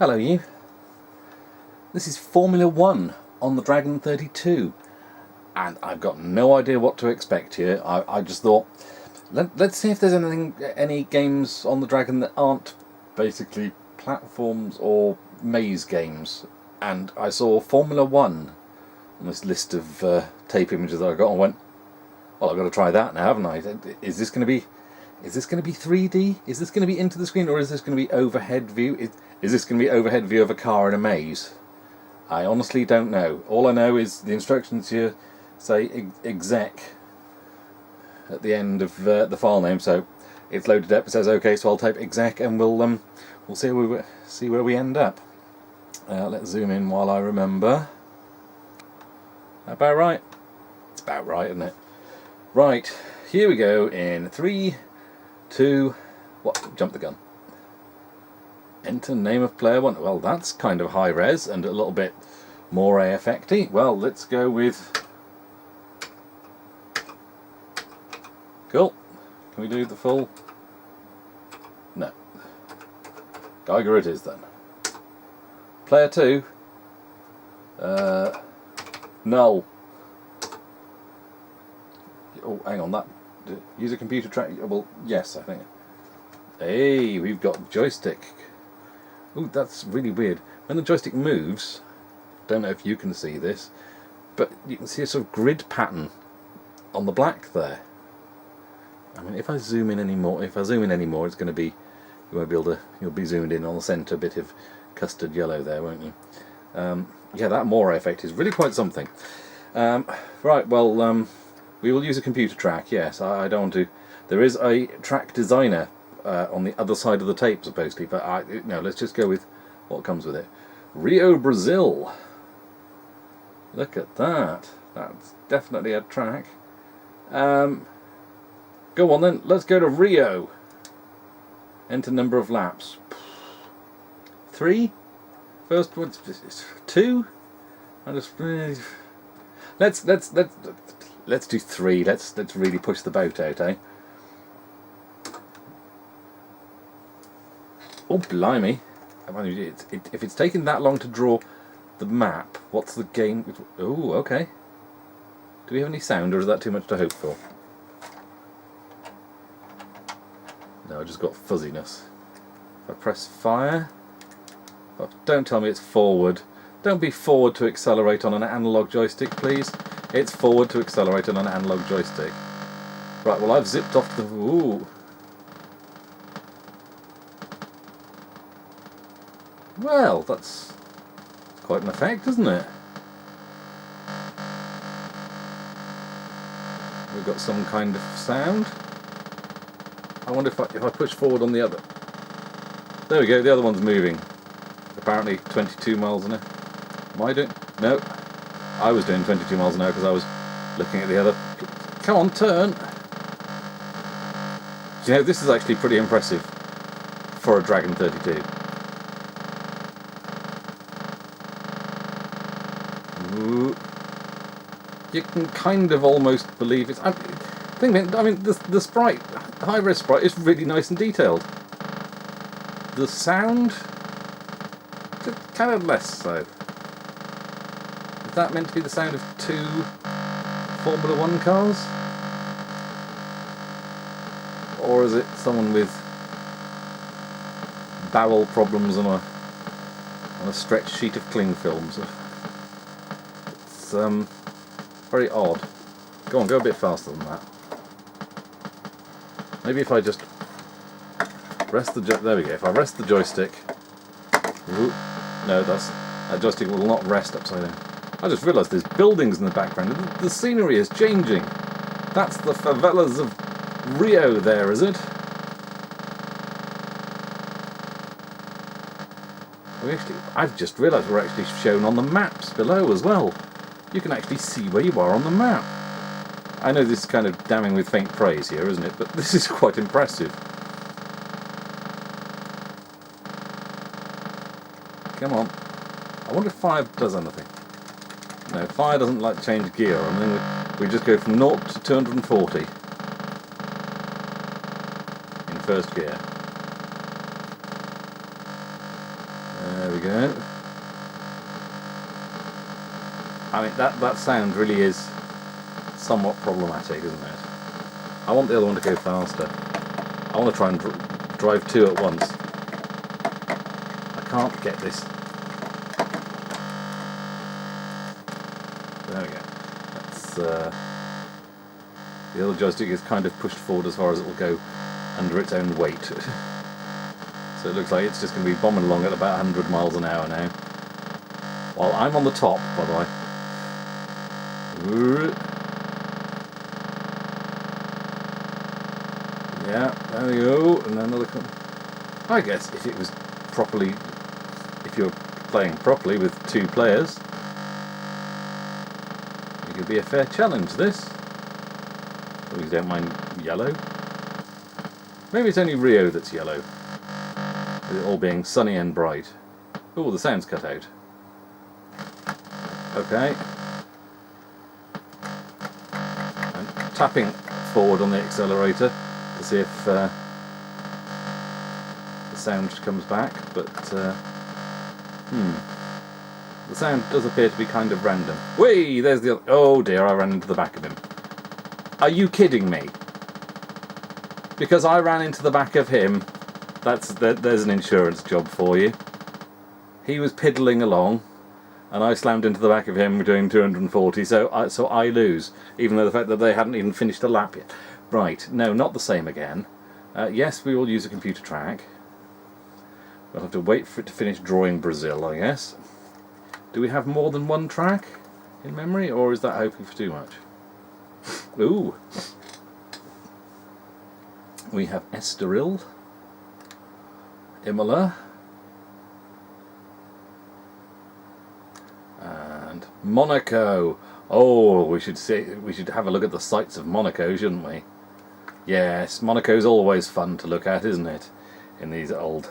Hello you. This is Formula 1 on the Dragon 32 and I've got no idea what to expect here. I just thought let's see if there's any games on the Dragon that aren't basically platforms or maze games, and I saw Formula 1 on this list of tape images that I got and went, well, I've got to try that now, haven't I? Is this going to be 3D? Is this going to be into the screen, or is this going to be overhead view? Is this going to be overhead view of a car in a maze? I honestly don't know. All I know is the instructions here say exec at the end of the file name, so it's loaded up. It says OK, so I'll type exec and we'll see where we end up. Let's zoom in while I remember. About right? It's about right, isn't it? Right, here we go in 3, 2, what? Jump the gun. Enter name of player 1. Well, that's kind of high res and a little bit more AFX-y. Well, let's go with... Cool. Can we do the full? No. Geiger it is then. Player 2. Null. Oh, hang on, that... Use a computer track... Well, yes, I think. Hey, we've got joystick. Ooh, that's really weird. When the joystick moves, don't know if you can see this, but you can see a sort of grid pattern on the black there. I mean, if I zoom in any more, it's going to be, you won't be able to, you'll be zoomed in on the centre bit of custard yellow there, won't you? Yeah, that more effect is really quite something. Right, well, we will use a computer track, yes. I don't want to. There is a track designer on the other side of the tape, supposedly, but no, let's just go with what comes with it. Rio, Brazil. Look at that. That's definitely a track. Go on then, let's go to Rio. Enter number of laps. 3? First one, 2? Let's do 3. Let's really push the boat out, eh? Oh, blimey. If it's taken that long to draw the map, what's the game? Oh, okay. Do we have any sound, or is that too much to hope for? No, I just got fuzziness. If I press fire... Oh, don't tell me it's forward. Don't be forward to accelerate on an analog joystick, please. It's forward to accelerate on an analog joystick. Right, well, I've zipped off the... Ooh. Well, that's quite an effect, isn't it? We've got some kind of sound. I wonder if I push forward on the other... There we go, the other one's moving. Apparently 22 miles an hour. Am I doing... No. I was doing 22 miles an hour because I was looking at the other... Come on, turn! You know, this is actually pretty impressive for a Dragon 32. Ooh. You can kind of almost believe it's... I mean, the sprite, the high-res sprite, is really nice and detailed. The sound, kind of less so. Is that meant to be the sound of 2 Formula 1 cars? Or is it someone with barrel problems on a stretched sheet of cling film? It's very odd. Go on, go a bit faster than that. Maybe if I just rest the there we go. If I rest the joystick, no, that joystick will not rest upside down. I just realised there's buildings in the background. The scenery is changing. That's the favelas of Rio there, is it? I've just realised we're actually shown on the maps below as well. You can actually see where you are on the map. I know this is kind of damning with faint praise here, isn't it? But this is quite impressive. Come on. I wonder if fire does anything. No, fire doesn't like change gear. I mean, we just go from 0 to 240 in first gear. There we go. I mean, that sound really is somewhat problematic, isn't it? I want the other one to go faster. I want to try and drive two at once. I can't get this. There we go. That's, the other joystick is kind of pushed forward as far as it will go under its own weight. So it looks like it's just going to be bombing along at about 100 miles an hour now. While I'm on the top, by the way. Yeah, there we go. And another. I guess if it was properly, if you're playing properly with two players, it could be a fair challenge. This. Please don't mind yellow. Maybe it's only Rio that's yellow. With it all being sunny and bright. Oh, the sound's cut out. Okay. I'm tapping forward on the accelerator to see if the sound comes back, but the sound does appear to be kind of random. Whee! There's the other. Oh dear, I ran into the back of him. Are you kidding me? Because I ran into the back of him, there's an insurance job for you. He was piddling along, and I slammed into the back of him doing 240, so I lose, even though the fact that they hadn't even finished a lap yet. Right, no, not the same again. Yes, we will use a computer track. We'll have to wait for it to finish drawing Brazil, I guess. Do we have more than one track in memory, or is that hoping for too much? Ooh. We have Estoril, Imola, and Monaco. Oh, we should have a look at the sights of Monaco, shouldn't we? Yes, Monaco's always fun to look at, isn't it? In these old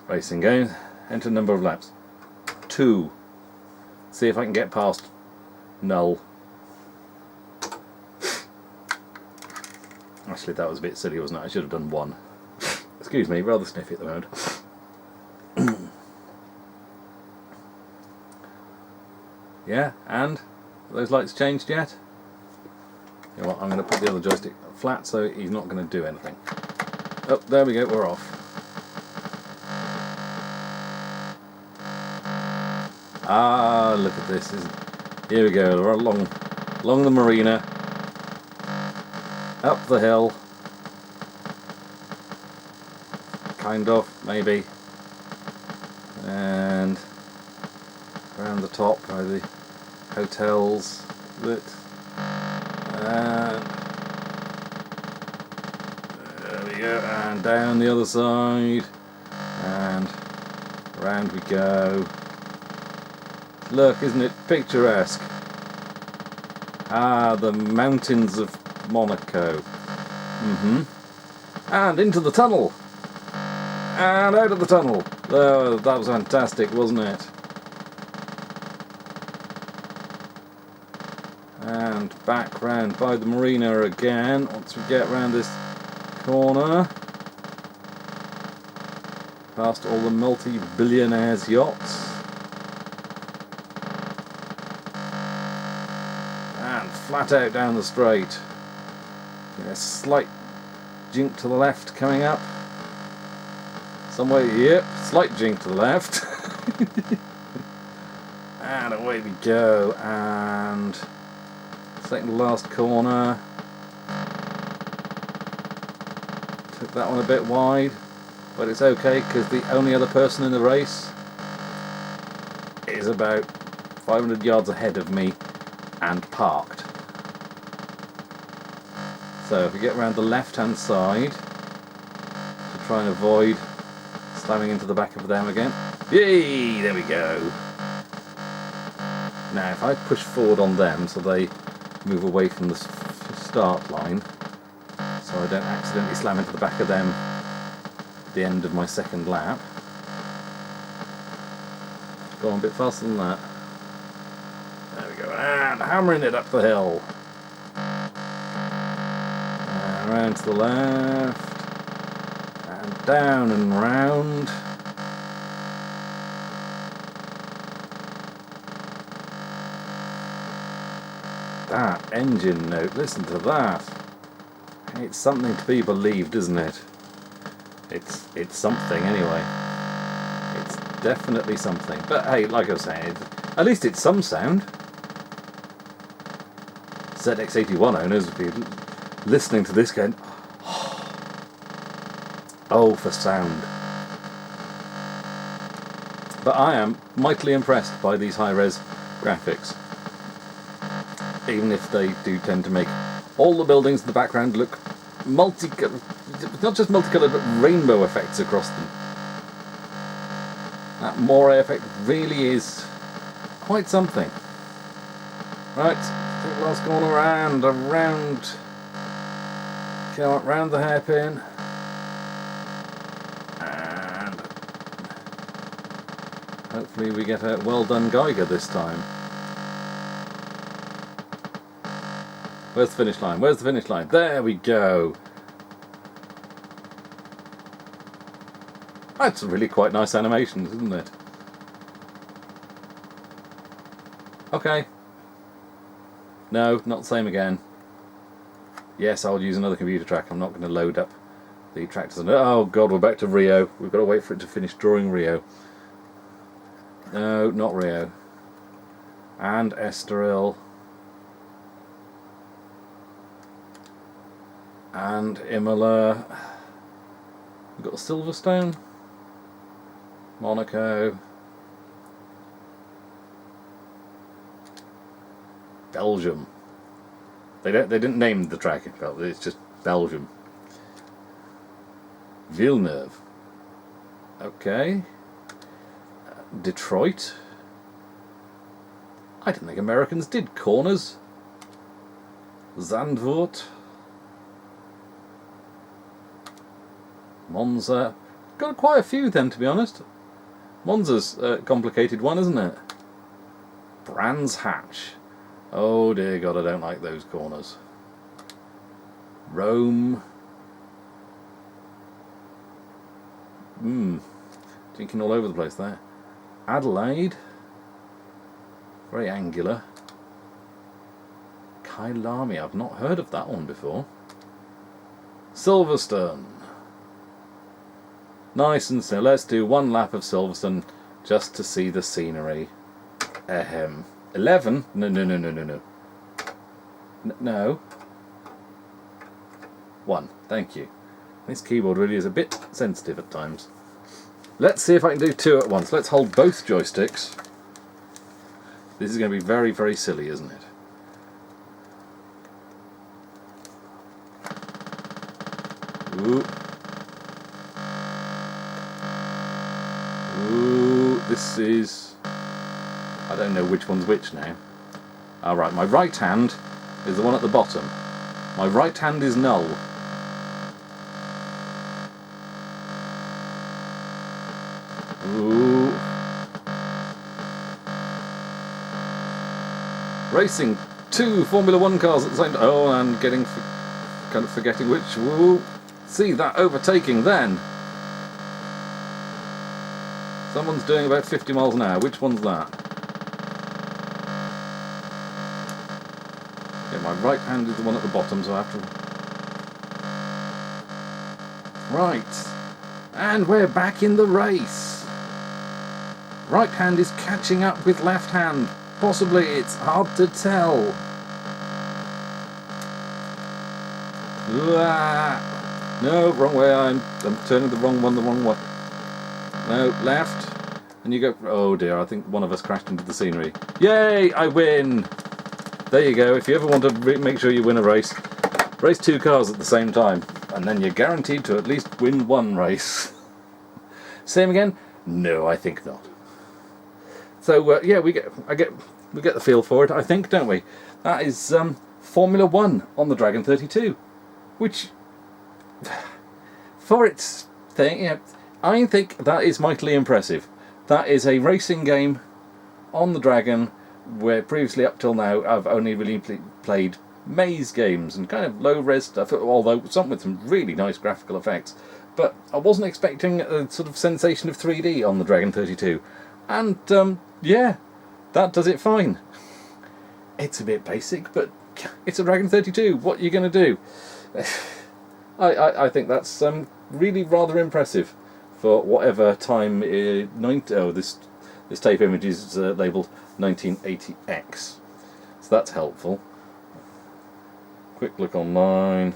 racing games. Enter number of laps. 2. See if I can get past null. Actually, that was a bit silly, wasn't it? I should have done 1. Excuse me, rather sniffy at the moment. Yeah, and? Have those lights changed yet? You know what, I'm going to put the other joystick flat so he's not going to do anything. Oh, there we go, we're off. Ah, look at this. Here we go, we're along the marina. Up the hill. Kind of, maybe. And around the top by the hotels. There we go, and down the other side. And around we go. Look, isn't it picturesque? Ah, the mountains of Monaco. And into the tunnel. And out of the tunnel. Oh, that was fantastic, wasn't it? And back round by the marina again once we get round this corner. Past all the multi-billionaires' yachts. And flat out down the straight. A slight jink to the left coming up. Somewhere, yep, slight jink to the left. And away we go. And second to last corner. Took that one a bit wide, but it's okay because the only other person in the race is about 500 yards ahead of me and parked. So if we get around the left hand side to try and avoid slamming into the back of them again. Yay! There we go. Now if I push forward on them so they move away from the start line, so I don't accidentally slam into the back of them at the end of my second lap. Go on a bit faster than that. There we go. And hammering it up the hill. Around to the left, and down and round, that engine note. Listen to that. It's something to be believed, isn't it? It's something anyway. It's definitely something. But hey, like I was saying, at least it's some sound. ZX81 owners would be listening to this going, oh, for sound. But I am mightily impressed by these high-res graphics. Even if they do tend to make all the buildings in the background look not just multicoloured, but rainbow effects across them. That moire effect really is quite something. Right, I think last going around, come up round the hairpin, and hopefully we get a well done Geiger this time. Where's the finish line? Where's the finish line? There we go. That's really quite nice animations, isn't it? Okay. No, not the same again. Yes, I'll use another computer track. I'm not going to load up the tractors. Oh god, we're back to Rio. We've got to wait for it to finish drawing Rio. No, not Rio. And Estoril. And Imola. We've got Silverstone. Monaco. Belgium. They didn't name the track, it's just Belgium. Villeneuve. Okay. Detroit. I didn't think Americans did corners. Zandvoort. Monza. Got quite a few then, to be honest. Monza's a complicated one, isn't it? Brands Hatch. Oh dear God, I don't like those corners. Rome. Thinking all over the place there. Adelaide. Very angular. Kyalami, I've not heard of that one before. Silverstone. Nice and slow. Let's do one lap of Silverstone just to see the scenery. 11? No. No. 1. Thank you. This keyboard really is a bit sensitive at times. Let's see if I can do 2 at once. Let's hold both joysticks. This is going to be very, very silly, isn't it? Ooh. Ooh, this is... I don't know which one's which now. Alright, my right hand is the one at the bottom. My right hand is null. Ooh. Racing 2 Formula 1 cars at the same time. Oh, and getting... kind of forgetting which... Ooh. See that overtaking then. Someone's doing about 50 miles an hour. Which one's that? Yeah, my right hand is the one at the bottom, so I have to... Right. And we're back in the race. Right hand is catching up with left hand. Possibly, it's hard to tell. No, wrong way. I'm turning the wrong one the wrong way. No, left. And you go... Oh dear, I think one of us crashed into the scenery. Yay, I win! There you go. If you ever want to make sure you win a race, race 2 cars at the same time. And then you're guaranteed to at least win 1 race. Same again? No, I think not. So, yeah, we get the feel for it, I think, don't we? That is Formula 1 on the Dragon 32. Which, for its thing, yeah, I think that is mightily impressive. That is a racing game on the Dragon, where previously up till now I've only really played maze games and kind of low-res stuff, although some with some really nice graphical effects. But I wasn't expecting a sort of sensation of 3D on the Dragon 32. And, yeah, that does it fine. It's a bit basic, but it's a Dragon 32. What are you going to do? I think that's really rather impressive for whatever time. This tape image is labelled 1980X, so that's helpful. Quick look online.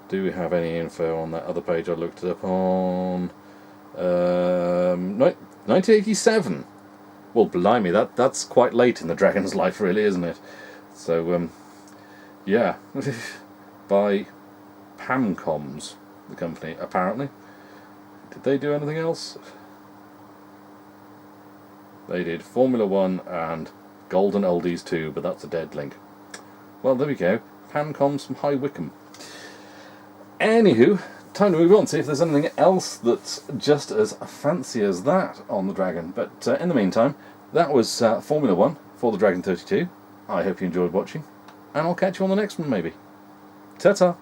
Do we have any info on that other page I looked it up on? 1987. Well, blimey, that's quite late in the Dragon's life, really, isn't it? So, yeah, by Pamcomms, the company, apparently. Did they do anything else? They did Formula 1 and Golden Oldies 2, but that's a dead link. Well, there we go. Pamcomms from High Wycombe. Anywho, time to move on, see if there's anything else that's just as fancy as that on the Dragon. But in the meantime, that was Formula 1 for the Dragon 32. I hope you enjoyed watching, and I'll catch you on the next one maybe. Ta-ta!